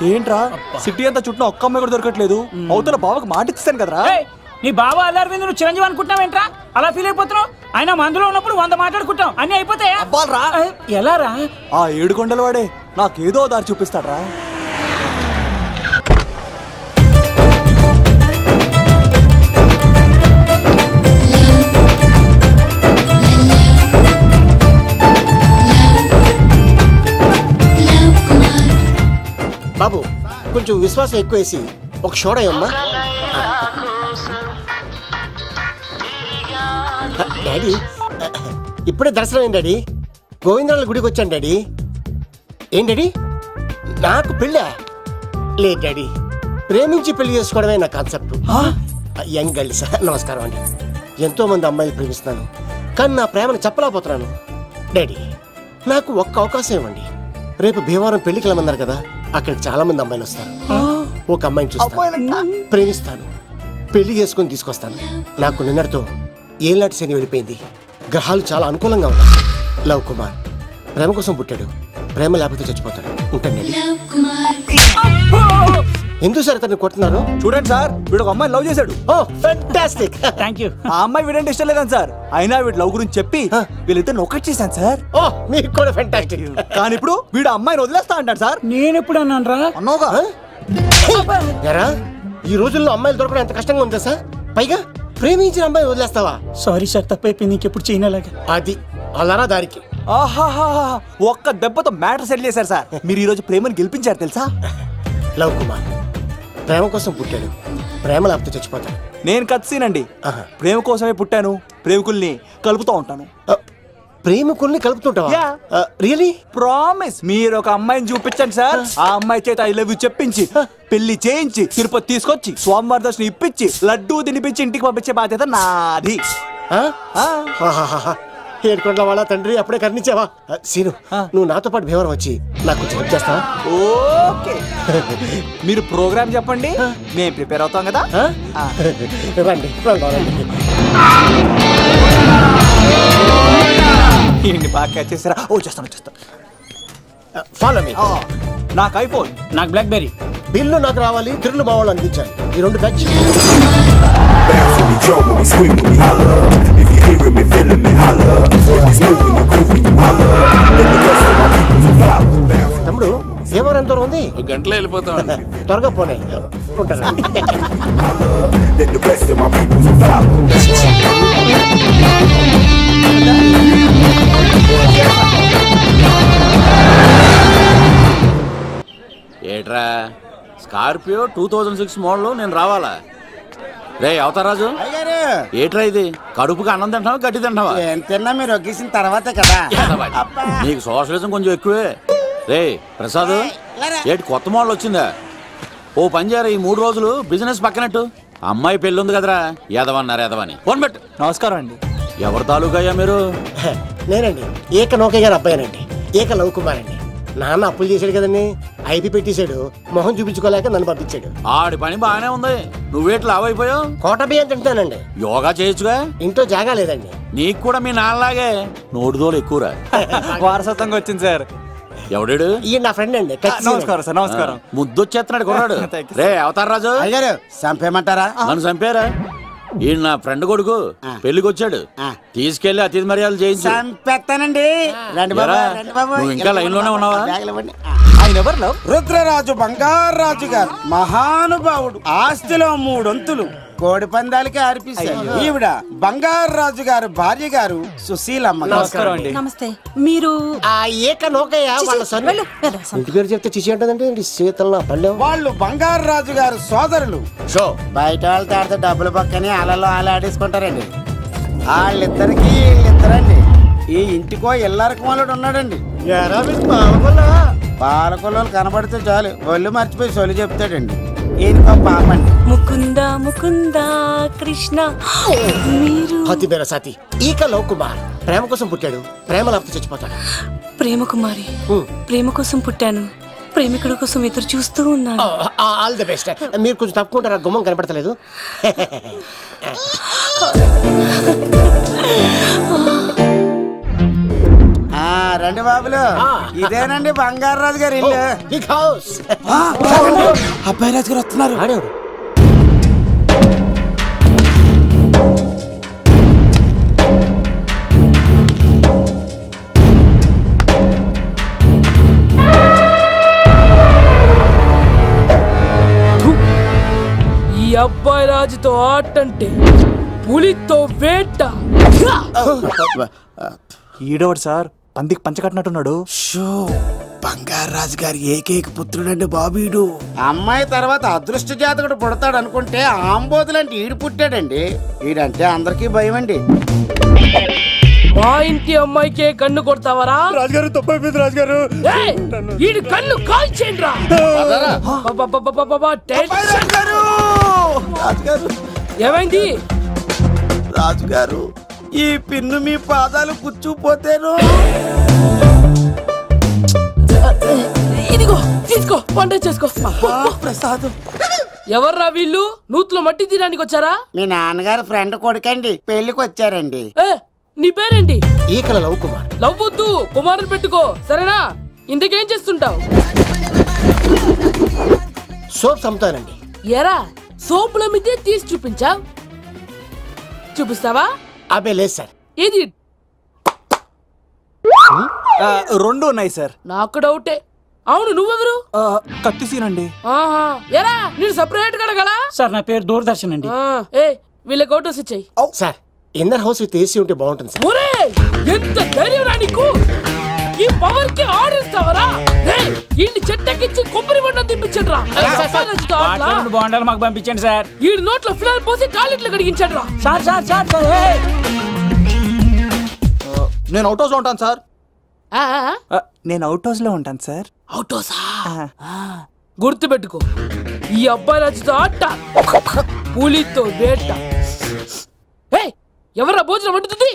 ఏంట్రా సిటీ అంతా చుట్టూ ఒక్క అమ్మాయి కూడా దొరకట్లేదు. అవుతున్న బావకు మాట ఇస్తాను కదరా. నీ బావ అల్లరి మీద నువ్వు చిరంజీవి అనుకుంటున్నావేంట్రా? అలా ఫీల్ అయిపోతున్నావు. ఆయన మందులో ఉన్నప్పుడు 100 మాట్లాడుకుంటాం, అన్ని అయిపోతాయా? ఎలా రా? ఆ 7 కొండల వాడే నాకేదో దారి చూపిస్తాడ్రా. బాబు కొంచెం విశ్వాసం ఎక్కువేసి ఒక షోడయమ్మా. డాడీ ఇప్పుడే దర్శనం అయింది డాడీ. గోవిందరాల గుడికి వచ్చాను డాడీ. ఏం డాడీ నాకు పెళ్ళా? లేదు డాడీ, ప్రేమించి పెళ్లి చేసుకోవడమే నా కాన్సెప్ట్. యంగ్ గర్ల్స్ నమస్కారం అండి. ఎంతో మంది అమ్మాయిలు ప్రేమిస్తున్నాను, కానీ నా ప్రేమను చెప్పలేకపోతున్నాను. డాడీ నాకు ఒక్క అవకాశం ఇవ్వండి. రేపు భీమవరం పెళ్లికి వెళ్ళమన్నారు కదా, అక్కడికి చాలా మంది అమ్మాయిలు వస్తారు. ఒక అమ్మాయిని చూస్తాను, ప్రేమిస్తాను, పెళ్లి చేసుకుని తీసుకొస్తాను. నాకు నిన్నటితో ఏలాంటి శని వెళ్ళిపోయింది. గ్రహాలు చాలా అనుకూలంగా ఉన్నాయి. లవ్ కుమార్ ప్రేమ కోసం పుట్టాడు, ప్రేమ లేకపోతే చచ్చిపోతాడు. ఉంటాను. ఎందుకు సార్ అతన్ని కొడుతున్నారు? చూడండి సార్, వీడు ఒక అమ్మాయి లవ్ చేశాడు. Oh fantastic, thank you. ఆ అమ్మాయి వీడంటే ఇష్టం లేదని సార్, అయినా వీడు లవ్ గురించి చెప్పి వీళ్ళిద్దరు ఒకటి చేశాను సార్. ఓ మీకు కూడా ఫెంటాస్టిక్. కానీ ఇప్పుడు వీడు అమ్మాయిని వదిలేస్తా అంటాడు సార్. నేను ఎప్పుడు అన్నాను రా? అన్నోగా ఎరా ఈ రోజుల్లో అమ్మాయిలు దొరకడం ఎంత కష్టంగా ఉందా సార్? పైగా ప్రేమించిన అమ్మాయి వదిలేస్తావా? సారీ సార్, తప్పైపోయింది, ఇంకెప్పుడు చేయనలాగా. అది అలారా దారికి. ఆహాహా, ఒక్క దెబ్బతో మ్యాటర్ సెటిల్ చేశారు సార్. మీరు ఈ రోజు ప్రేమను గెలిపించారు తెలుసా? లవ్ కుమార్ ప్రేమ కోసం పుట్టాడు, ప్రేమ లేకపోతే చచ్చిపోతాడు. నేను కత్సీనండి, ప్రేమ కోసమే పుట్టాను, ప్రేమికుల్ని కలుపుతూ ఉంటాను. ప్రేమికుల్ని కలుపుతుంటావా? రియలీ? ప్రామిస్. మీరు ఒక అమ్మాయిని చూపించండి సార్, ఆ అమ్మాయి చేత ఐ లవ్ యూ చెప్పించి పెళ్లి చేయించి తిరుపతి తీసుకొచ్చి స్వామివారి దర్శనం ఇప్పించి లడ్డూ తినిపించి ఇంటికి పంపించే బాధ్యత నాది. ఏడుకొండల వాళ్ళ తండ్రి అప్పుడే కర్ణించావా? సీను నువ్వు నాతో పాటు భీమవరం వచ్చి నాకు కొంచెం హెల్ప్ చేస్తావా? ఓకే, మీరు ప్రోగ్రామ్ చెప్పండి, మేము ప్రిపేర్ అవుతాం కదా. రండి రండి. ఏంటి బాగా క్యాచ్ చేస్తారా? ఓ చేస్తాను చేస్తాను. Follow me. నాకు ఐఫోన్, నాకు బ్లాక్ బెర్రీ. బిల్లు నాకు రావాలి, తిరులు మా వాళ్ళు అందించాలి. ఈ రెండు ఖర్చు. తమ్ముడు భీమవరం ఎంత దూరం ఉంది? 1 గంటలో వెళ్ళిపోతాం. త్వరగా పోనీ. ఉంటాను. ఏట్రా స్కార్పియో 2006 మోడల్ నేను రావాలా? రే అవతారాజు, ఏట్రా ఇది? కడుపుకి అన్నం తింటావా గడ్డి తింటావా? తిన్నా మీరు ఒగ్గేసిన తర్వాతే కదా. నీకు సోషలిజం కొంచెం ఎక్కువే. రే ప్రసాద్, ఏటి కొత్త మోడల్ వచ్చిందా? ఓ పని చేయరా, ఈ 3 రోజులు బిజినెస్ పక్కనట్టు. అమ్మాయి పెళ్ళి ఉంది కదరా, ఎదవన్నారు ఎదవని. ఫోన్ పెట్టు. నమస్కారం అండి. ఎవరి తాలూకా అయ్యా మీరు? నేనండి ఏక నౌకే గారు అబ్బాయినండి, ఏక లవ్ కుమార్ అండి. నాన్న అప్పులు చేశాడు కదండి, ఐపీ పెట్టేశాడు, మొహం చూపించుకోలేక నన్ను పంపించాడు. ఆడి పని బాగానే ఉంది, నువ్వేట్లు లావైపోయావు? కోట బియ్యం తింటానండి. యోగా చేయొచ్చుగా? ఇంట్లో జాగా లేదండి. నీకు కూడా మీ నాన్నలాగే నోటిదోలు ఎక్కువరా. వారసత్వంగా వచ్చింది సార్. ఎవడాడు? ఈయన నా ఫ్రెండ్ అండి. నమస్కారం సార్. నమస్కారం. ముద్దొచ్చేస్తున్నాడు కొన్నాడు. రే అవతార్ రాజు, అయ్యారు చంపేయమంటారా? నన్ను చంపారా? ఈయన నా ఫ్రెండ్ కొడుకు పెళ్లికి వచ్చాడు, తీసుకెళ్లి అతిథి మర్యాదలు చేయించు. చంపేస్తానండి. నువ్వు ఇంకా లైన్ లోనే ఉన్నావా? ఆయన ఎవరు? రుద్రరాజు బంగారాజు గారు, మహానుభావుడు. ఆస్తిలో 3 వంతులు కోడి పందాలకి అర్పిస్తారు. ఈవిడ బంగారాజు గారు భార్య గారు సుశీలమ్మ. నమస్కారం అండి. నమస్తే. మీరు ఏక నౌకయ్య వాళ్ళ సన్. ఇంటి పేరు చెప్తే చిచి అంటదంటే శీతల పల్లె. వాళ్ళు బంగారాజు గారు సోదరులు. షో బయట వాళ్ళతో ఆడితే డబ్బులు పక్కనే అలలో అలా ఆడేసుకుంటారండి. వాళ్ళిద్దరికి వీళ్ళిద్దరండి. ఈ ఇంటికో ఇల్లరకమాలుడు ఉన్నాడండి. పాలకొల్లు కనబడితే చాలు ఒళ్ళు మర్చిపోయి సొలి చెప్తాడండి. ఈయనకో పాపండి. ముకుంద ముకుంద కృష్ణ. మీరు హతి మేర సాతి ఈక లవ్ కుమార్ ప్రేమ కోసం పుట్టాడు, ప్రేమ లేకపోతే చచ్చిపోతాడు. ప్రేమ కుమారి, ప్రేమ కోసం పుట్టాను, ప్రేమికుడు కోసం ఎదురు చూస్తూ ఉన్నాను. All the best. మీరు కొంచెం తప్పుకుంటారా? గుమ్మం కనపడతలేదు. రండి బాబులు ఇదేనండి బంగారు రాజు గారి ఇల్లు. Big house. అబ్బాయి రాజు గారు వస్తున్నారు. ఆడేవాడు ఈ అబ్బాయి రాజుతో ఆటంటే పులితో వేట. ఈడోడు సార్ పందికి పంచ కట్టినట్టున్నాడు. బంగారు రాజు గారి ఏకైక పుత్రుడండి బాబీడు. అమ్మాయి తర్వాత అదృష్ట జాతకుడు పుడతాడు అనుకుంటే ఆంబోతులంటే ఈడు పుట్టాడండి. ఈడంటే అందరికీ భయం అండి. మా ఇంటి అమ్మాయికే కన్ను కొడతావరా? రాజుగారు తప్పైపోయింది రాజుగారు. ఈడు కన్ను కాల్చేయండి రా. రాజుగారు ఏమైంది? రాజుగారు ఈ పిన్ను మీ పాదాలు కూర్చుపోతేను. ఇదిగో తీసుకో, పంట చేసుకో. ప్రసాదం. ఎవర్రా వీళ్ళు? నూతులో మట్టి తీయడానికి వచ్చారా? మీ నాన్నగారు ఫ్రెండ్ కొడుకండి, పెళ్లికి వచ్చారండి. నీ పేరేంటి? ఈకల లవ్ కుమార్. లవ్ వద్దు, కుమారుని పెట్టుకో సరేనా? ఇంతకేం చేస్తుంటావు? సోప్స్ అమ్ముతానండి. ఎరా సోపుల మీద తీసి చూపించావు, చూపిస్తావా? అబ్బే లేదు సార్. ఏది? రెండు ఉన్నాయి సార్. నాకు డౌటే. అవును నువ్వెవరు? కత్తి సీనండి. ఆహా, ఎరా నేను సపరేట్ కడగలా? సార్ నా పేరు దూరదర్శన్ అండి. ఏ వీళ్ళకి అవుటోస్ ఇచ్చాయి. Sir inner house with AC ఉంటే బాగుంటుంది సార్. ఒరే ఎంత ధైర్యం రా నీకు! ఈ పవర్ కి ఆర్డర్ ఇస్తావరా? ఈ చెట్టెక్కించి కొబ్బరి బండం తిప్పించండి రా. బాండాలు మాకు పంపించండి సార్. ఈ నోట్లో ఫినాల్ పోసి టాయిలెట్లు కడిగించండి రా. సార్ సార్ సార్ సార్ నేను అవుట్ హౌస్ లో ఉంటాను సార్. ఆ, నేను అవుట్ హౌస్ లో ఉంటాను సార్. అవుటోసా? గుర్తు పెట్టుకో, ఈ అబ్బాయి రాజుతో ఆట, పులితో వేట. ఎవరా భోజనం వండుతుంది?